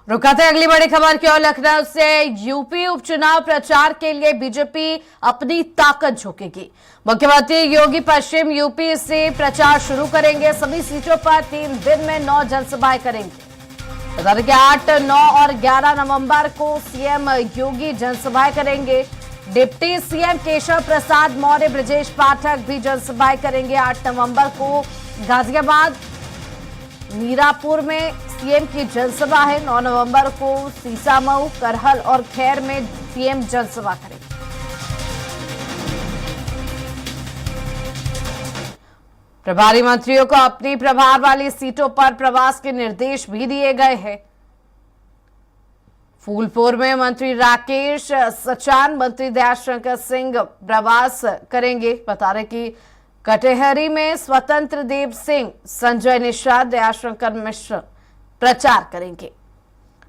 रुकाते हैं अगली बड़ी खबर की ओर। लखनऊ से यूपी उपचुनाव प्रचार के लिए बीजेपी अपनी ताकत झोंकेगी। मुख्यमंत्री योगी पश्चिम यूपी से प्रचार शुरू करेंगे। सभी सीटों पर 3 दिन में 9 जनसभाएं करेंगे। बता दें कि 8, 9 और 11 नवंबर को सीएम योगी जनसभाएं करेंगे। डिप्टी सीएम केशव प्रसाद मौर्य, ब्रजेश पाठक भी जनसभाएं करेंगे। 8 नवंबर को गाजियाबाद मीरापुर में सीएम की जनसभा है। 9 नवंबर को सीसामऊ, करहल और खैर में सीएम जनसभा करेंगे। प्रभारी मंत्रियों को अपनी प्रभार वाली सीटों पर प्रवास के निर्देश भी दिए गए हैं। फूलपुर में मंत्री राकेश सचान, मंत्री दयाशंकर सिंह प्रवास करेंगे। बता रहे कि कटेहरी में स्वतंत्र देव सिंह, संजय निषाद, दयाशंकर मिश्र प्रचार करेंगे।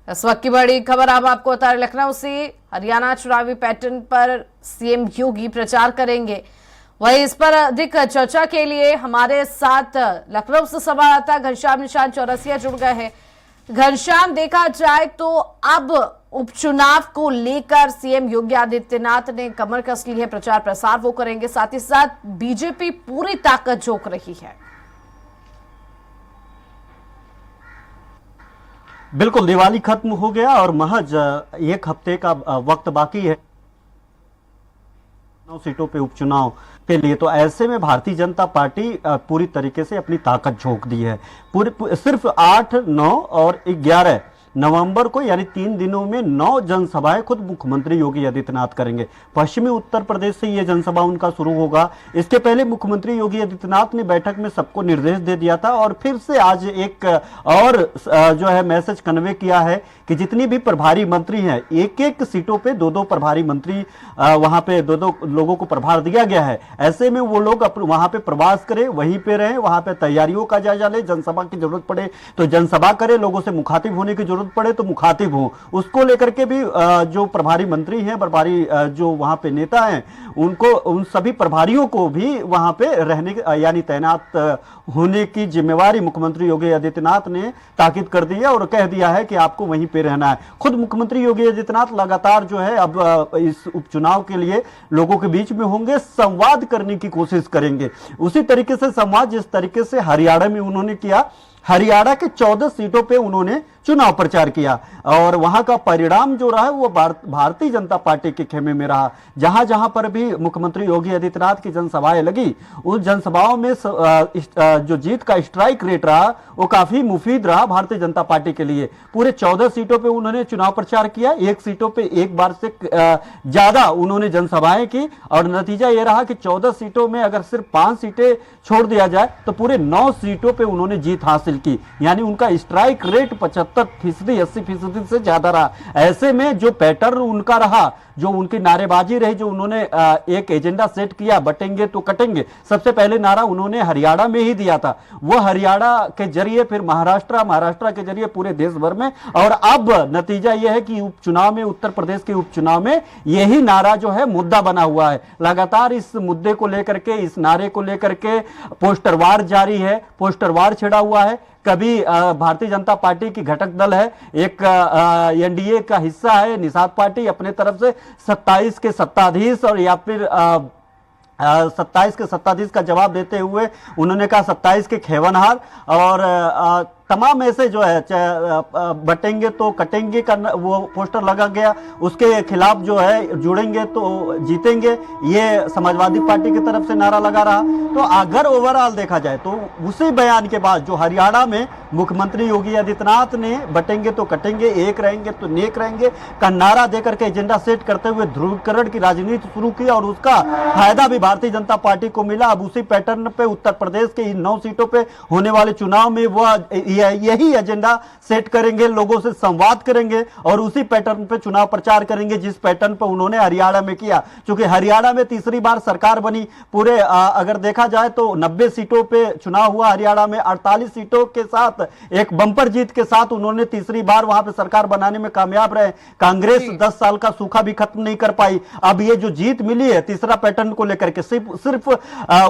इस वक्त की बड़ी खबर अब आपको बता रहे लखनऊ से हरियाणा चुनावी पैटर्न पर सीएम योगी प्रचार करेंगे। वहीं इस पर अधिक चर्चा के लिए हमारे साथ लखनऊ से संवाददाता घनश्याम निशान चौरसिया जुड़ गए हैं। घनश्याम, देखा जाए तो अब उपचुनाव को लेकर सीएम योगी आदित्यनाथ ने कमर कस ली है। प्रचार प्रसार वो करेंगे, साथ ही साथ बीजेपी पूरी ताकत झोंक रही है। बिल्कुल, दिवाली खत्म हो गया और महज 1 हफ्ते का वक्त बाकी है 9 सीटों पे उपचुनाव के लिए। तो ऐसे में भारतीय जनता पार्टी पूरी तरीके से अपनी ताकत झोंक दी है। सिर्फ 8, 9 और 11 नवंबर को यानी 3 दिनों में 9 जनसभाएं खुद मुख्यमंत्री योगी आदित्यनाथ करेंगे। पश्चिमी उत्तर प्रदेश से यह जनसभा उनका शुरू होगा। इसके पहले मुख्यमंत्री योगी आदित्यनाथ ने बैठक में सबको निर्देश दे दिया था और फिर से आज एक और जो है मैसेज कन्वे किया है कि जितनी भी प्रभारी मंत्री हैं, एक सीटों पे 2 प्रभारी मंत्री, वहां पे 2 लोगों को प्रभार दिया गया है। ऐसे में वो लोग वहां पे प्रवास करें, वहीं पे रहें, वहां पे तैयारियों का जायजा ले, जनसभा की जरूरत पड़े तो जनसभा करे, लोगों से मुखातिब होने की जरूरत पड़े तो मुखातिब हो। उसको लेकर के भी जो प्रभारी मंत्री हैं, प्रभारी जो वहां पे नेता हैं, उनको, उन सभी प्रभारियों को भी वहां पे रहने यानी तैनात होने की जिम्मेवारी मुख्यमंत्री योगी आदित्यनाथ ने ताकीद कर दी है और कह दिया है कि आपको वहीं पे रहना है। खुद मुख्यमंत्री योगी आदित्यनाथ लगातार जो है अब इस उपचुनाव के लिए लोगों के बीच में होंगे, संवाद करने की कोशिश करेंगे। उसी तरीके से संवाद जिस तरीके से हरियाणा में उन्होंने किया, हरियाणा के 14 सीटों पे उन्होंने चुनाव प्रचार किया और वहां का परिणाम जो रहा वो भारतीय जनता पार्टी के खेमे में रहा। जहां जहां पर भी मुख्यमंत्री योगी आदित्यनाथ की जनसभाएं लगी, उन जनसभाओं में जो जीत का स्ट्राइक रेट रहा वो काफी मुफीद रहा भारतीय जनता पार्टी के लिए। पूरे 14 सीटों पे उन्होंने चुनाव प्रचार किया, 1 सीटों पे 1 बार से ज्यादा उन्होंने जनसभाएं की और नतीजा ये रहा कि 14 सीटों में अगर सिर्फ 5 सीटें छोड़ दिया जाए तो पूरे 9 सीटों पे उन्होंने जीत हासिल की। यानी उनका स्ट्राइक रेट 75%, 80% से ज्यादा रहा। ऐसे में जो पैटर्न उनका रहा, जो उनकी नारेबाजी रही, जो उन्होंने एक एजेंडा सेट किया, बटेंगे तो कटेंगे, सबसे पहले नारा उन्होंने हरियाणा में ही दिया था। वो हरियाणा के जरिए फिर महाराष्ट्र के जरिए पूरे देश भर में, और अब नतीजा यह है कि उपचुनाव में, उत्तर प्रदेश के उपचुनाव में यही नारा जो है मुद्दा बना हुआ है। लगातार इस मुद्दे को लेकर के, इस नारे को लेकर के पोस्टर वार जारी है, पोस्टर वार छिड़ा हुआ है। कभी भारतीय जनता पार्टी की घटक दल है, एक एनडीए का हिस्सा है निषाद पार्टी, अपने तरफ से 27 के सत्ताधीश और या फिर 27 के सत्ताधीश का जवाब देते हुए उन्होंने कहा 27 के खेवनहार, और तमाम ऐसे जो है बटेंगे तो कटेंगे का वो पोस्टर लगा गया। उसके खिलाफ जो है जुड़ेंगे तो जीतेंगे, ये समाजवादी पार्टी की तरफ से नारा लगा रहा। तो अगर ओवरऑल देखा जाए तो उसी बयान के बाद जो हरियाणा में मुख्यमंत्री योगी आदित्यनाथ ने बटेंगे तो कटेंगे, एक रहेंगे तो नेक रहेंगे का नारा देकर के एजेंडा सेट करते हुए ध्रुवीकरण की राजनीति शुरू की और उसका फायदा भी भारतीय जनता पार्टी को मिला। अब उसी पैटर्न पे उत्तर प्रदेश के इन 9 सीटों पे होने वाले चुनाव में वह यही एजेंडा सेट करेंगे, लोगों से संवाद करेंगे और उसी पैटर्न पे चुनाव प्रचार करेंगे जिस पैटर्न पे उन्होंने हरियाणा में किया। क्योंकि हरियाणा में तीसरी बार सरकार बनी, पूरे अगर देखा जाए तो 90 सीटों पे चुनाव हुआ हरियाणा में, 48 सीटों के साथ एक बंपर जीत के साथ उन्होंने तीसरी बार वहां पे सरकार बनाने में कामयाब रहे। कांग्रेस 10 साल का सूखा भी खत्म नहीं कर पाई। अब ये जो जीत मिली है तीसरा पैटर्न को लेकर के, सिर्फ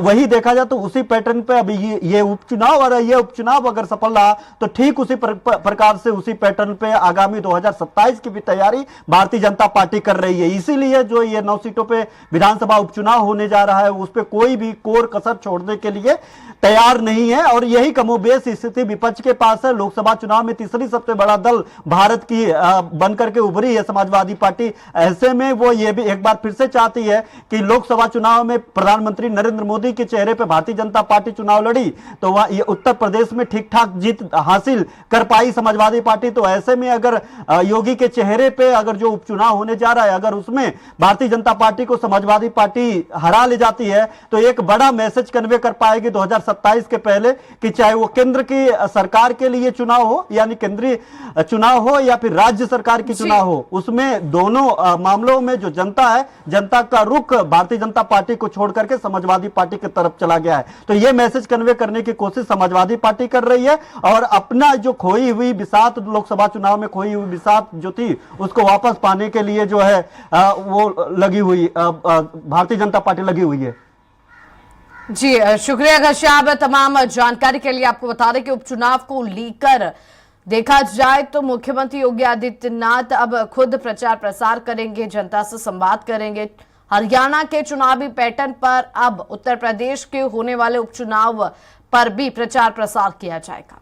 वही देखा जाए तो उसी पैटर्न पे अब ये उपचुनाव, और ये उपचुनाव अगर सफल रहा तो ठीक उसी प्रकार से उसी पैटर्न पे आगामी 2027 की भी तैयारी भारतीय जनता पार्टी कर रही है। इसीलिए जो ये 9 सीटों पे विधानसभा उपचुनाव होने जा रहा है उस पे कोई भी कोर कसर छोड़ने के लिए तैयार नहीं है, और यही कमोबेश स्थिति विपक्ष के पास है। लोकसभा चुनाव में तीसरी सबसे बड़ा दल भारत की बनकर के उभरी है समाजवादी पार्टी। ऐसे में वो ये भी एक बार फिर से चाहती है कि लोकसभा चुनाव में प्रधानमंत्री नरेंद्र मोदी के चेहरे पर भारतीय जनता पार्टी चुनाव लड़ी तो वह ये उत्तर प्रदेश में ठीक ठाक जीत हासिल कर पाई समाजवादी पार्टी। तो ऐसे में अगर योगी के चेहरे पे अगर जो उपचुनाव होने जा रहा है अगर उसमें भारतीय जनता पार्टी को समाजवादी पार्टी हरा ले जाती है तो एक बड़ा मैसेज कन्वे कर पाएगी 2027 के पहले कि चाहे वो केंद्र की सरकार के लिए चुनाव हो यानी केंद्रीय चुनाव हो या फिर राज्य सरकार की चुनाव हो, उसमें दोनों मामलों में जो जनता है, जनता का रुख भारतीय जनता पार्टी को छोड़ करके समाजवादी पार्टी की तरफ चला गया है। तो यह मैसेज कन्वे करने की कोशिश समाजवादी पार्टी कर रही है और अपना जो खोई हुई बिसात, लोकसभा चुनाव में खोई हुई बिसात जो थी उसको वापस पाने के लिए जो है वो लगी हुई भारतीय जनता पार्टी लगी हुई है। जी शुक्रिया घनश्याम, तमाम जानकारी के लिए। आपको बता दें कि उपचुनाव को लेकर देखा जाए तो मुख्यमंत्री योगी आदित्यनाथ अब खुद प्रचार प्रसार करेंगे, जनता से संवाद करेंगे। हरियाणा के चुनावी पैटर्न पर अब उत्तर प्रदेश के होने वाले उपचुनाव पर भी प्रचार प्रसार किया जाएगा।